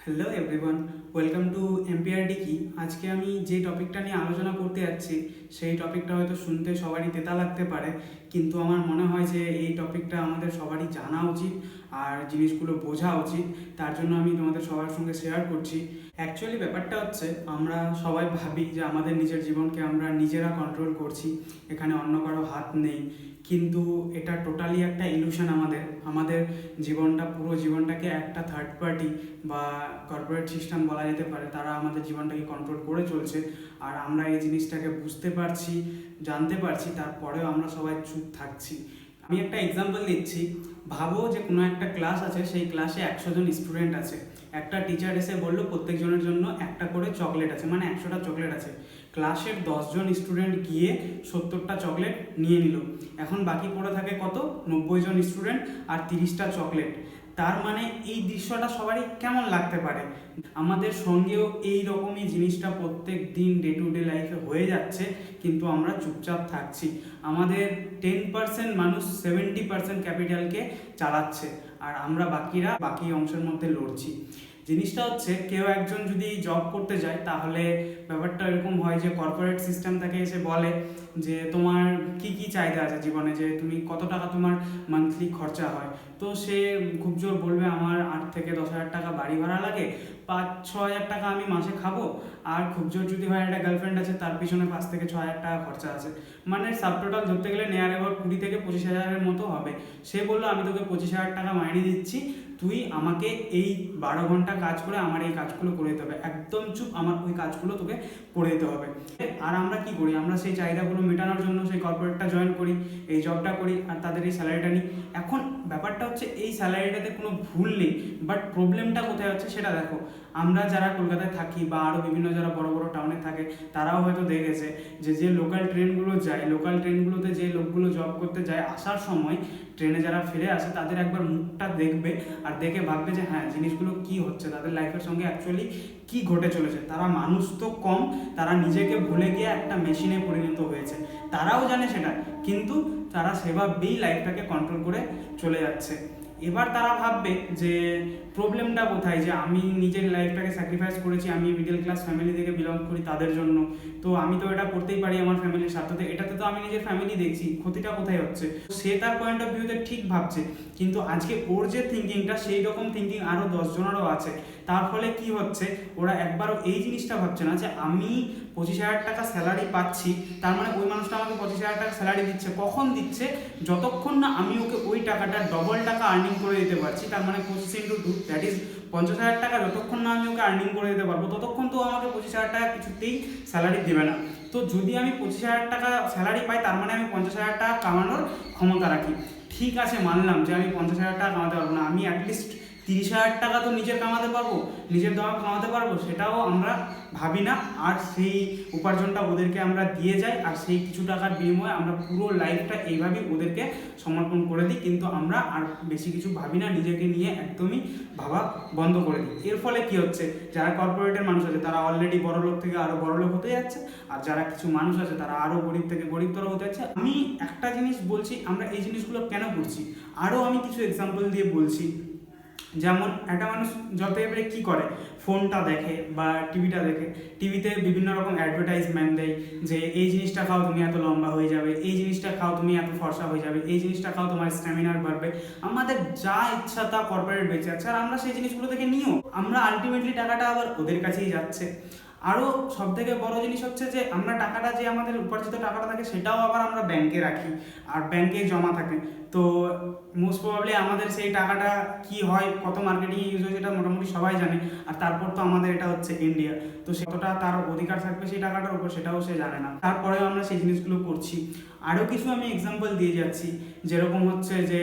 Hello everyone, welcome to এমপিআরডি কি। আজকে আমি যে টপিকটা নিয়ে আলোচনা করতে যাচ্ছি সেই টপিকটা হয়তো শুনতে সবারই তেতা লাগতে পারে, কিন্তু আমার মনে হয় যে এই টপিকটা আমাদের সবারই জানা উচিত আর জিনিসগুলো বোঝা উচিত। তার জন্য আমি তোমাদের সবার সঙ্গে শেয়ার করছি। অ্যাকচুয়ালি ব্যাপারটা হচ্ছে, আমরা সবাই ভাবি যে আমাদের নিজের জীবনকে আমরা নিজেরা কন্ট্রোল করছি, এখানে অন্য কারো হাত নেই। কিন্তু এটা টোটালি একটা ইলুশন। আমাদের জীবনটা, পুরো জীবনটাকে একটা থার্ড পার্টি বা কর্পোরেট সিস্টেম বলা যেতে পারে, তারা আমাদের জীবনটাকে কন্ট্রোল করে চলছে। আর আমরা এই জিনিসটাকে বুঝতে পারছি, জানতে পারছি, তারপরেও আমরা সবাই চুপ থাকছি। আমি একটা এক্সাম্পল দিচ্ছি। ভাবো যে কোনো একটা ক্লাস আছে, সেই ক্লাসে 100 জন স্টুডেন্ট আছে। একটা টিচার এসে বললো প্রত্যেকজনের জন্য একটা করে চকলেট আছে, মানে 100টা চকলেট আছে। ক্লাসের 10 জন স্টুডেন্ট গিয়ে 70টা চকলেট নিয়ে নিল। এখন বাকি পড়ে থাকে কত? 90 জন স্টুডেন্ট আর 30টা চকলেট। তার মানে এই দৃশ্যটা সবারই কেমন লাগতে পারে? আমাদের সঙ্গেও এই রকমই জিনিসটা প্রত্যেক দিন ডে টু ডে লাইফে হয়ে যাচ্ছে, কিন্তু আমরা চুপচাপ থাকছি। আমাদের 10% মানুষ 70% ক্যাপিটালকে চালাচ্ছে, আর আমরা বাকি অংশের মধ্যে লড়ছি। জিনিসটা হচ্ছে, কেউ একজন যদি জব করতে যায়, তাহলে ব্যাপারটা এরকম হয় যে কর্পোরেট সিস্টেম তাকে এসে বলে যে তোমার কি কি চাহিদা আছে জীবনে, যে তুমি কত টাকা তোমার মান্থলি খরচা হয়। তো সে খুব জোর বলবে আমার 8 থেকে 10 হাজার টাকা বাড়ি ভাড়া লাগে, 5-6 হাজার টাকা আমি মাসে খাবো, আর খুব জোর যদি হয় একটা গার্লফ্রেন্ড আছে, তার পিছনে 5 থেকে 6 হাজার টাকা খরচা আছে। মানে সাব টোটাল ধরতে গেলে নেয়ার অ্যাবাউট 20 থেকে 25 হাজারের মতো হবে। সে বললো আমি তোকে 25 হাজার টাকা মাইনে দিচ্ছি, তুই আমাকে এই 12 ঘন্টা কাজ করে আমার এই কাজগুলো করে দিতে হবে, একদম চুপ, আমার ওই কাজগুলো তোকে করে দিতে হবে। আর আমরা কি করি? আমরা সেই চাহিদাগুলো মেটানোর জন্য সেই কর্পোরেটটা জয়েন করি, এই জবটা করি, আর তাদের এই স্যালারিটা নিই। এখন ব্যাপারটা হচ্ছে, এই স্যালারিটাতে কোনো ভুল নেই, বাট প্রবলেমটা কোথায় হচ্ছে সেটা দেখো। আমরা যারা কলকাতায় থাকি বা আরও বিভিন্ন যারা বড় বড় টাউনে থাকে, তারাও হয়তো দেখেছে যে যে লোকাল ট্রেনগুলো যায়, লোকাল ট্রেনগুলোতে যে লোকগুলো জব করতে যায়, আসার সময় ট্রেনে যারা ফিরে আসে তাদের একবার মুখটা দেখবে, আর দেখে ভাববে যে হ্যাঁ, জিনিসগুলো কি হচ্ছে, তাদের লাইফের সঙ্গে অ্যাকচুয়ালি কি ঘটে চলেছে। তারা মানুষ তো কম, তারা নিজেকে ভুলে গিয়ে একটা মেশিনে পরিণত হয়েছে। তারাও জানে সেটা, কিন্তু তারা সেভাবেই লাইফটাকে কন্ট্রোল করে চলে যাচ্ছে। এবার তারা ভাববে যে প্রবলেমটা কোথায়, যে আমি নিজের লাইফটাকে স্যাক্রিফাইস করেছি, আমি মিডল ক্লাস ফ্যামিলি থেকে বিলং করি, তাদের জন্য তো আমি তো এটা করতেই পারি আমার ফ্যামিলির স্বার্থতে, এটাতে তো আমি নিজের ফ্যামিলি দেখছি, ক্ষতিটা কোথায় হচ্ছে? সে তার পয়েন্ট অফ ভিউতে ঠিক ভাবছে, কিন্তু আজকে ওর যে থিঙ্কিংটা, সেই রকম থিঙ্কিং আরও 10 জনেরও আছে। তার ফলে কি হচ্ছে, ওরা একবারও এই জিনিসটা ভাবছে না যে আমি 25 হাজার টাকা স্যালারি পাচ্ছি, তার মানে ওই মানুষটা আমাকে 25 হাজার টাকা স্যালারি দিচ্ছে। কখন দিচ্ছে? যতক্ষণ না আমি ওকে ওই টাকাটা ডবল টাকা আর্নিং করে দিতে পারছি। তার মানে 25 × 2, দ্যাট ইজ 50 হাজার টাকা। যতক্ষণ না আমি ওকে আর্নিং করে দিতে পারবো, ততক্ষণ তো আমাকে 25 হাজার টাকা কিছুতেই স্যালারি দেবে না। তো যদি আমি 25 হাজার টাকা স্যালারি পাই, তার মানে আমি 50 হাজার টাকা কামানোর ক্ষমতা রাখি। ঠিক আছে, মানলাম যে আমি 50 হাজার টাকা কামাতে পারবো না, আমি অ্যাটলিস্ট 30 হাজার টাকা তো নিজের কামাতে পারবো, নিজের দামে কামাতে পারবো, সেটাও আমরা ভাবি না। আর সেই উপার্জনটা ওদেরকে আমরা দিয়ে যাই, আর সেই কিছু টাকার বিনিময়ে আমরা পুরো লাইফটা এইভাবেই ওদেরকে সমর্পণ করে দিই। কিন্তু আমরা আর বেশি কিছু ভাবি না, নিজেকে নিয়ে একদমই ভাবা বন্ধ করে দিই। এর ফলে কি হচ্ছে, যারা কর্পোরেটের মানুষ আছে তারা অলরেডি বড়লোক থেকে আরও বড়লোক হতে যাচ্ছে, আর যারা কিছু মানুষ আছে তারা আরও গরিব থেকে গরিবতর হতে যাচ্ছে। আমি একটা জিনিস বলছি, আমরা এই জিনিসগুলো কেন করছি, আরও আমি কিছু এক্সাম্পল দিয়ে বলছি। যেমন একটা মানুষ যত এবারে কী করে, ফোনটা দেখে বা টিভিটা দেখে, টিভিতে বিভিন্ন রকম অ্যাডভার্টাইজমেন্ট দেয় যে এই জিনিসটা খাও তুমি এত লম্বা হয়ে যাবে, এই জিনিসটা খাও তুমি এত ফর্সা হয়ে যাবে, এই জিনিসটা খাও তোমার স্ট্যামিনার বাড়বে। আমাদের যা ইচ্ছা তা কর্পোরেট বেঁচে আছে, আর আমরা সেই জিনিসগুলো থেকে নিও, আমরা আলটিমেটলি টাকাটা আবার ওদের কাছেই যাচ্ছে। আরও সব থেকে বড় জিনিস হচ্ছে যে আমরা টাকাটা, যে আমাদের উপার্জিত টাকাটা থাকে, সেটাও আবার আমরা ব্যাংকে রাখি, আর ব্যাংকে জমা থাকে। তো মোস্ট প্রবাবলি আমাদের সেই টাকাটা কি হয়, কত মার্কেটিং ইউজ হয়, সেটা মোটামুটি সবাই জানে। আর তারপর তো আমাদের এটা হচ্ছে ইন্ডিয়া, তো কতটা তার অধিকার থাকবে সেই টাকাটার উপর, সেটাও সে জানে না। তারপরেও আমরা সেই জিনিসগুলো করছি। আরও কিছু আমি এক্সাম্পল দিয়ে যাচ্ছি, যেরকম হচ্ছে যে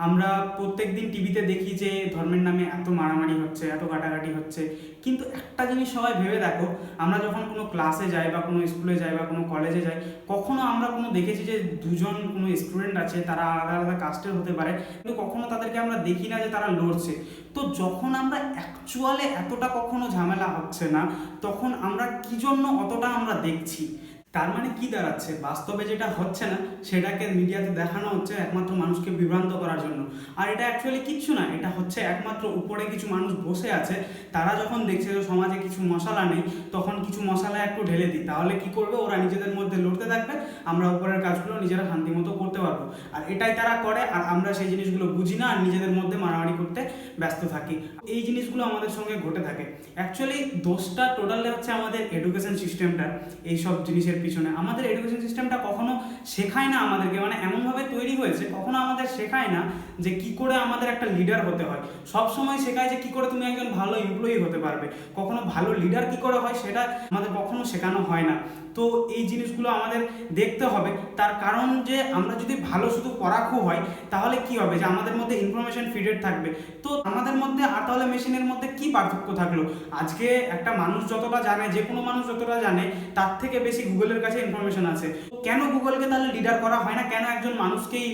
আমরা প্রত্যেক দিন টিভিতে দেখি যে ধর্মের নামে এত মারামারি হচ্ছে, এত কাটাকাটি হচ্ছে। কিন্তু একটা জিনিস সবাই ভেবে দেখো, আমরা যখন কোনো ক্লাসে যাই বা কোনো স্কুলে যাই বা কোনো কলেজে যাই, কখনো আমরা কোনো দেখেছি যে দুজন কোনো স্টুডেন্ট আছে, তারা আলাদা আলাদা কাস্টের হতে পারে, কিন্তু কখনো তাদেরকে আমরা দেখি না যে তারা লড়ছে। তো যখন আমরা অ্যাকচুয়ালি এতটা কখনো ঝামেলা হচ্ছে না, তখন আমরা কি জন্য অতটা আমরা দেখছি? তার মানে কি দাঁড়াচ্ছে, বাস্তবে যেটা হচ্ছে না সেটাকে মিডিয়াতে দেখানো হচ্ছে একমাত্র মানুষকে বিভ্রান্ত করার জন্য। আর এটা অ্যাকচুয়ালি কিচ্ছু না, এটা হচ্ছে একমাত্র উপরে কিছু মানুষ বসে আছে, তারা যখন দেখছে যে সমাজে কিছু মশলা নেই, তখন কিছু মশলা একটু ঢেলে দিই, তাহলে কি করবে, ওরা নিজেদের মধ্যে লড়তে থাকবে, আমরা উপরের কাজগুলো নিজেরা শান্তি মতো করতে পারবো। আর এটাই তারা করে, আর আমরা সেই জিনিসগুলো বুঝি না, আর নিজেদের মধ্যে মারামারি করতে ব্যস্ত থাকি। এই জিনিসগুলো আমাদের সঙ্গে ঘটে থাকে। অ্যাকচুয়ালি দোষটা টোটালি হচ্ছে আমাদের এডুকেশন সিস্টেমটার। এইসব জিনিসের পিছনে আমাদের এডুকেশন সিস্টেমটা কখনো শেখায় না আমাদেরকে, মানে এমনভাবে তৈরি হয়েছে কখনো আমাদের শেখায় না যে কি করে আমাদের একটা লিডার হতে হয়। সব সময় শেখায় যে কি করে তুমি একজন ভালো এমপ্লয়ি হতে পারবে, কখনো ভালো লিডার কি করে হয় সেটা আমাদের কখনো শেখানো হয় না। তো এই জিনিসগুলো আমাদের দেখতে হবে। তার কারণ যে আমরা যদি ভালো শুধু পড়াকু হয় তাহলে কি হবে, যে আমাদের মধ্যে ইনফরমেশন ফিডেড থাকবে। তো আমাদের মধ্যে আর তাহলে মেশিনের মধ্যে কি পার্থক্য থাকলো? আজকে একটা মানুষ যতটা জানে, যে কোনো মানুষ যতটা জানে, তার থেকে বেশি গুগলের কাছে ইনফরমেশন আছে। তো কেন গুগলকে তাহলে লিডার করা হয় না, কেন একজন মানুষকেই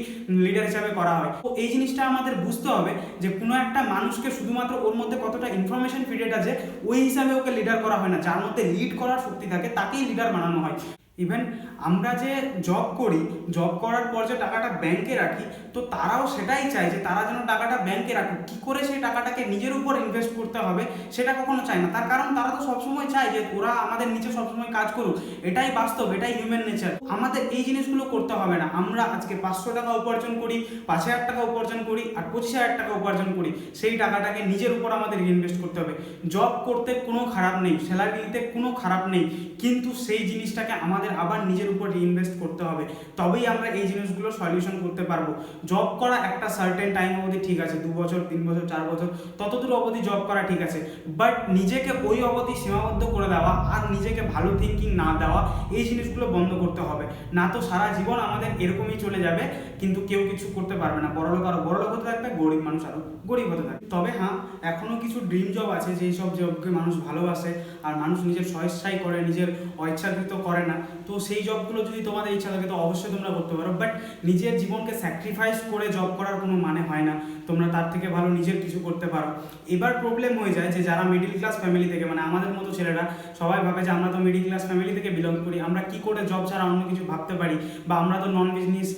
লিডার হিসাবে করা হয়? তো এই জিনিসটা আমাদের বুঝতে হবে যে কোনো একটা মানুষকে শুধুমাত্র ওর মধ্যে কতটা ইনফরমেশন ফিডেড আছে ওই হিসাবে ওকে লিডার করা হয় না। যার মধ্যে লিড করার শক্তি থাকে তাকেই লিডার বানানো হয়। ইভেন আমরা যে জব করি, জব করার পর যে টাকাটা ব্যাংকে রাখি, তো তারাও সেটাই চায় যে তারা যেন টাকাটা ব্যাংকে রাখুক। কী করে সেই টাকাটাকে নিজের উপর ইনভেস্ট করতে হবে সেটা কখনো চায় না। তার কারণ তারা তো সবসময় চায় যে ওরা আমাদের নিচে সবসময় কাজ করুক। এটাই বাস্তব, এটাই হিউম্যান নেচার। আমাদের এই জিনিসগুলো করতে হবে না। আমরা আজকে 500 টাকা উপার্জন করি, 5,000 টাকা উপার্জন করি, আর 25,000 টাকা উপার্জন করি, সেই টাকাটাকে নিজের উপর আমাদের ইনভেস্ট করতে হবে। জব করতে কোনো খারাপ নেই, স্যালারি দিতে কোনো খারাপ নেই, কিন্তু সেই জিনিসটাকে আমাদের আবার নিজের উপর ইনভেস্ট করতে হবে। তবেই আমরা এই জিনিসগুলো সলিউশন করতে পারবো। জব করা একটা সার্টেন টাইম অবধি ঠিক আছে, 2 বছর 3 বছর 4 বছর ততদূর অবধি জব করা ঠিক আছে, বাট নিজেকে ওই অবধি সীমাবদ্ধ করে দেওয়া আর নিজেকে ভালো থিঙ্কিং না দেওয়া, এই জিনিসগুলো বন্ধ করতে হবে। না তো সারা জীবন আমাদের এরকমই চলে যাবে, কিন্তু কেউ কিছু করতে পারবে না। বড়লোক আরো বড়লোক হতে থাকবে, গরিব মানুষ আরো গরিব হতে থাকবে। তবে হ্যাঁ, এখনো কিছু ড্রিম জব আছে যেই সব জবকে মানুষ ভালোবাসে আর মানুষ নিজের স্বেচ্ছায় করে, নিজের অইচ্ছাকৃত করে না। তো সেই জবগুলো যদি তোমাদের ইচ্ছা থাকে তো অবশ্যই তোমরা করতে পারো, বাট নিজের জীবনকে স্যাক্রিফাইস করে জব করার কোনো মানে হয় না। তোমরা তার থেকে ভালো নিজের কিছু করতে পারো। এবার প্রবলেম হয়ে যায় যে যারা মিডিল ক্লাস ফ্যামিলি থেকে, মানে আমাদের মতো ছেলেরা, সবাই ভাবে যে আমরা তো মিডিল ক্লাস ফ্যামিলি থেকে বিলং করি, আমরা কি করে জব ছাড়া অন্য কিছু ভাবতে পারি, বা আমরা তো নন বিজনেস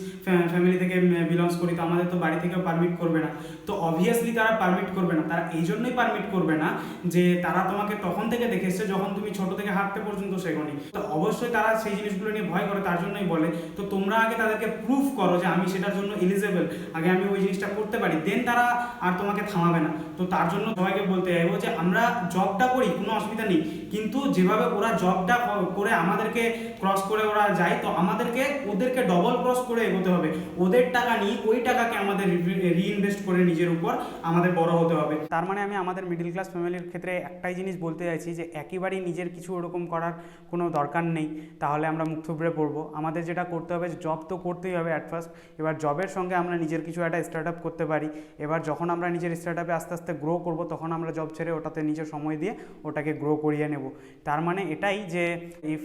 ফ্যামিলি থেকে বিলংস করি, তো আমাদের তো বাড়ি থেকে পারমিট করবে না। তো অবভিয়াসলি তারা পারমিট করবে না। তারা এই জন্যই পারমিট করবে না যে তারা তোমাকে তখন থেকে দেখে এসছে যখন তুমি ছোট থেকে হাঁটতে পর্যন্ত শেখোনি। তো অবশ্যই তারা সেই জিনিসগুলো নিয়ে ভয় করে, তার জন্যই বলে। তো তোমরা আগে তাদেরকে প্রুফ করো যে আমি সেটার জন্য এলিজেবল, আগে আমি ওই জিনিসটা করতে পারি, দেন তারা আর তোমাকে থামাবে না। তো তার জন্য সবাইকে বলতে চাইবো যে আমরা জবটা করি, কোনো অসুবিধা নেই, কিন্তু যেভাবে ওরা জবটা করে আমাদেরকে ক্রস করে ওরা যায়, তো আমাদেরকে ওদেরকে ডবল ক্রস করে এগোতে হবে। ওদের টাকা নিয়ে ওই টাকাকে আমাদের রিইনভেস্ট করে নিজের উপর আমাদের বড় হতে হবে। তার মানে আমি আমাদের মিডিল ক্লাস ফ্যামিলির ক্ষেত্রে একটাই জিনিস বলতে চাইছি যে একেবারেই নিজের কিছু ওরকম করার কোনো দরকার নেই, তাহলে আমরা মুখ থুবড়ে পড়বো। আমাদের যেটা করতে হবে, জব তো করতেই হবে অ্যাট ফার্স্ট। এবার জবের সঙ্গে আমরা নিজের কিছু একটা স্টার্ট আপ করতে পারি। এবার যখন আমরা নিজের স্টার্ট আপে আস্তে আস্তে গ্রো করব, তখন আমরা জব ছেড়ে ওটাতে নিজের সময় দিয়ে ওটাকে গ্রো করিয়ে নেব। তার মানে এটাই যে if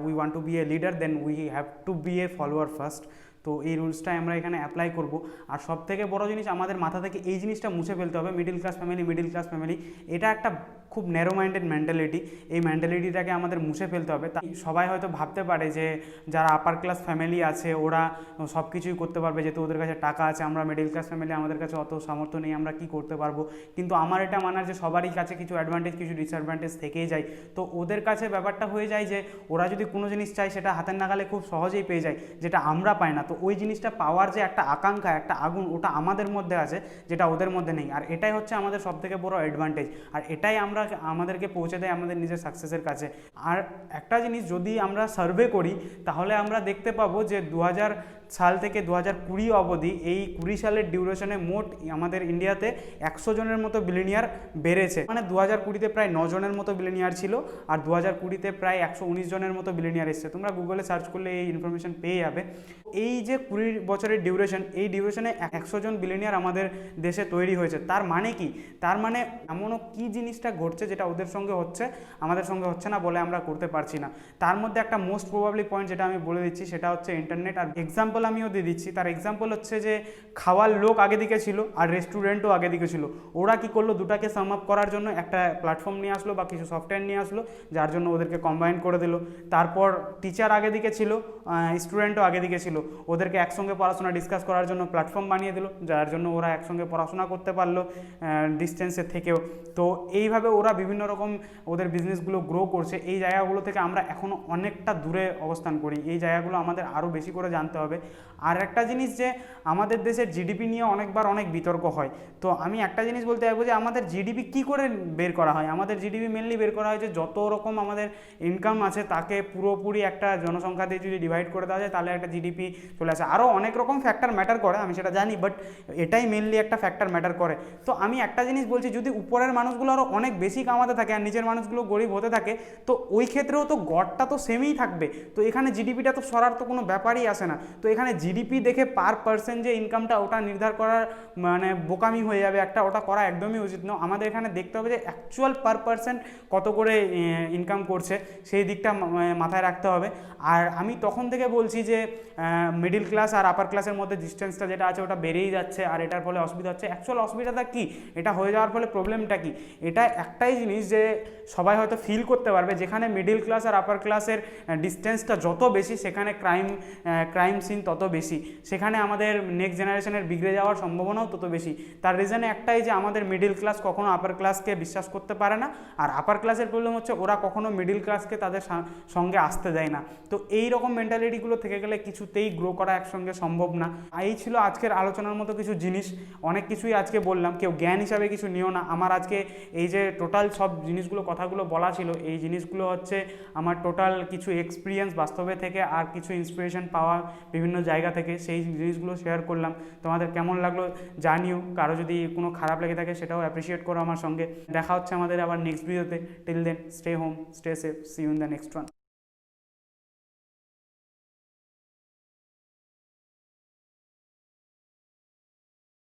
we want to be a leader, then we have to be a follower first. তো এই রুলসটাই আমরা এখানে অ্যাপ্লাই করব। আর সব থেকে বড় জিনিস, আমাদের মাথা থেকে এই জিনিসটা মুছে ফেলতে হবে, মিডিল ক্লাস ফ্যামিলি এটা একটা খুব ন্যারো মাইন্ডেড মেন্টালিটি। এই মেন্টালিটিটাকে আমাদের মুছে ফেলতে হবে। তাই সবাই হয়তো ভাবতে পারে যে যারা আপার ক্লাস ফ্যামিলি আছে ওরা সব কিছুই করতে পারবে, যেহেতু ওদের কাছে টাকা আছে। আমরা মিডিল ক্লাস ফ্যামিলি, আমাদের কাছে অত সামর্থ্য নেই, আমরা কি করতে পারবো? কিন্তু আমার এটা মানার যে সবারই কাছে কিছু অ্যাডভান্টেজ কিছু ডিসঅ্যাডভান্টেজ থেকেই যায়। তো ওদের কাছে ব্যাপারটা হয়ে যায় যে ওরা যদি কোনো জিনিস চায় সেটা হাতের নাগালে খুব সহজেই পেয়ে যায়, যেটা আমরা পাই না। তো ওই জিনিসটা পাওয়ার যে একটা আকাঙ্ক্ষা, একটা আগুন, ওটা আমাদের মধ্যে আছে, যেটা ওদের মধ্যে নেই। আর এটাই হচ্ছে আমাদের সবথেকে বড় অ্যাডভান্টেজ, আর এটাই আমাদেরকে পৌঁছে দেয় আমাদের নিজের সাকসেসের কাছে। আর একটা জিনিস যদি আমরা সার্ভে করি তাহলে আমরা দেখতে পাবো যে 2000 সাল থেকে 2020 অবধি, এই 20 সালের ডিউরেশনে মোট আমাদের ইন্ডিয়াতে 100 জনের মতো বিলিনিয়ার বেড়েছে। মানে 2020-তে প্রায় 9 জনের মতো বিলিনিয়ার ছিল, আর 2020-তে প্রায় 119 জনের মতো বিলিনিয়ার এসছে। তোমরা গুগলে সার্চ করলে এই ইনফরমেশন পেয়ে যাবে। এই যে 20 বছরের ডিউরেশন, এই ডিউরেশনে 100 জন বিলিনিয়ার আমাদের দেশে তৈরি হয়েছে। তার মানে কি? তার মানে এমনও কি জিনিসটা ঘটছে যেটা ওদের সঙ্গে হচ্ছে, আমাদের সঙ্গে হচ্ছে না বলে আমরা করতে পারছি না। তার মধ্যে একটা মোস্ট প্রবাবলি পয়েন্ট যেটা আমি বলে দিচ্ছি সেটা হচ্ছে ইন্টারনেট। আর এক্সাম্পল এক্সাম্পল আমিও দিয়ে দিচ্ছি। তার এক্সাম্পল হচ্ছে যে খাওয়ার লোক আগে দিকে ছিল আর রেস্টুরেন্টও আগে দিকে ছিল। ওরা কি করলো, দুটাকে সাম আপ করার জন্য একটা প্ল্যাটফর্ম নিয়ে আসলো বা কিছু সফটওয়্যার নিয়ে আসলো, যার জন্য ওদেরকে কম্বাইন করে দিল। তারপর টিচার আগে দিকে ছিল, স্টুডেন্টও আগে দিকে ছিল, ওদেরকে একসঙ্গে পড়াশোনা ডিসকাস করার জন্য প্ল্যাটফর্ম বানিয়ে দিল, যার জন্য ওরা একসঙ্গে পড়াশোনা করতে পারলো ডিস্টেন্সের থেকেও। তো এইভাবে ওরা বিভিন্ন রকম ওদের বিজনেসগুলো গ্রো করছে। এই জায়গাগুলো থেকে আমরা এখনও অনেকটা দূরে অবস্থান করি, এই জায়গাগুলো আমাদের আরও বেশি করে জানতে হবে। আর একটা জিনিস যে আমাদের দেশের জিডিপি নিয়ে অনেকবার অনেক বিতর্ক হয়। তো আমি একটা জিনিস বলতে চাইবো যে আমাদের জিডিপি কী করে বের করা হয়। আমাদের জিডিপি মেনলি বের করা হয় যে যত রকম আমাদের ইনকাম আছে তাকে পুরোপুরি একটা জনসংখ্যা দিয়ে যদি ডিভাইড করে দেওয়া যায় তাহলে একটা জিডিপি চলে আসে। আরও অনেক রকম ফ্যাক্টর ম্যাটার করে, আমি সেটা জানি, বাট এটাই মেনলি একটা ফ্যাক্টর ম্যাটার করে। তো আমি একটা জিনিস বলছি, যদি উপরের মানুষগুলো আরও অনেক বেশি কামাতে থাকে আর নিচের মানুষগুলো গরিব হতে থাকে, তো ওই ক্ষেত্রেও তো গড়টা তো সেমই থাকবে। তো এখানে জিডিপিটা তো সরার তো কোনো ব্যাপারই আসে না। তো এখানে জিডিপি দেখে পার পার্সেন্ট যে ইনকামটা ওটা নির্ধার করার মানে বোকামি হয়ে যাবে একটা, ওটা করা একদমই উচিত নয়। আমাদের এখানে দেখতে হবে যে অ্যাকচুয়াল পার পার্সেন্ট কত করে ইনকাম করছে, সেই দিকটা মাথায় রাখতে হবে। আর আমি তখন থেকে বলছি যে মিডিল ক্লাস আর আপার ক্লাসের মধ্যে ডিস্টেন্সটা যেটা আছে ওটা বেড়েই যাচ্ছে, আর এটার ফলে অসুবিধা হচ্ছে। অ্যাকচুয়াল অসুবিধাটা কী, এটা হয়ে যাওয়ার ফলে প্রবলেমটা কী? এটা একটাই জিনিস যে সবাই হয়তো ফিল করতে পারবে, যেখানে মিডিল ক্লাস আর আপার ক্লাসের ডিস্টেন্সটা যত বেশি সেখানে ক্রাইম সিন তত বেশি, সেখানে আমাদের নেক্সট জেনারেশনের বিগড়ে যাওয়ার সম্ভাবনাও তত বেশি। তার রিজনে একটাই যে আমাদের মিডিল ক্লাস কখনো আপার ক্লাসকে বিশ্বাস করতে পারে না, আর আপার ক্লাসের প্রবলেম হচ্ছে ওরা কখনো মিডিল ক্লাসকে তাদের সঙ্গে আসতে দেয় না। তো এই রকম মেন্টালিটিগুলো থেকে গেলে কিছুতেই গ্রো করা একসঙ্গে সম্ভব না। এই ছিল আজকের আলোচনার মতো কিছু জিনিস, অনেক কিছুই আজকে বললাম, কেউ জ্ঞান হিসাবে কিছু নিও না। আমার আজকে এই যে টোটাল সব জিনিসগুলো কথাগুলো বলা ছিল, এই জিনিসগুলো হচ্ছে আমার টোটাল কিছু এক্সপিরিয়েন্স বাস্তবে থেকে আর কিছু ইন্সপিরেশন পাওয়া বিভিন্ন জায়গা থেকে, সেই জিনিসগুলো শেয়ার করলাম। তোমাদের কেমন লাগলো জানিও, কারো যদি কোনো খারাপ লেগে থাকে সেটাও অ্যাপ্রিসিয়েট করো আমার সঙ্গে। দেখা হচ্ছে আমাদের আবার নেক্সট ভিডিওতে। Till then stay home, stay safe, see you in the next one.